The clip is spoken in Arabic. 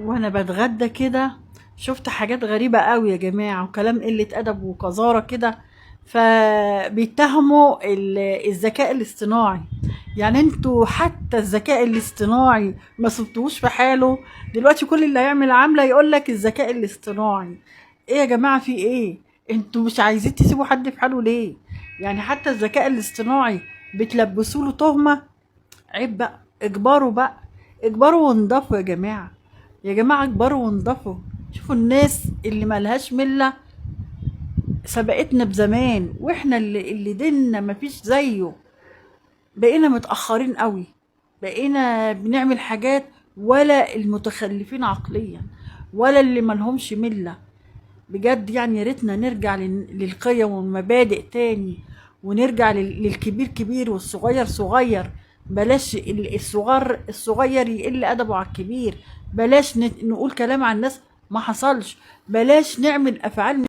وانا بتغدى كده شفت حاجات غريبة قوي يا جماعة، وكلام قلة أدب وقذارة كده. فبيتهموا الذكاء الاصطناعي. يعني انتوا حتى الذكاء الاصطناعي ما سبتوش في حاله. دلوقتي كل اللي هيعمل عملة يقولك الذكاء الاصطناعي. ايه يا جماعة، في ايه؟ انتوا مش عايزين تسيبوا حد في حاله ليه؟ يعني حتى الذكاء الاصطناعي بتلبسوا له تهمة. عيب بقى، اجبروا بقى، اجبروا وانضفوا يا جماعة. يا جماعة اكبروا وانضفوا. شوفوا الناس اللي ملهاش ملة سبقتنا بزمان، واحنا اللي ديننا مفيش زيه. بقينا متأخرين قوي، بقينا بنعمل حاجات ولا المتخلفين عقليا ولا اللي ملهمش ملة. بجد يعني يا ريتنا نرجع للقيم والمبادئ تاني، ونرجع للكبير كبير والصغير صغير. بلاش الصغير يقل أدبه على الكبير. بلاش نقول كلام عن الناس ما حصلش. بلاش نعمل أفعال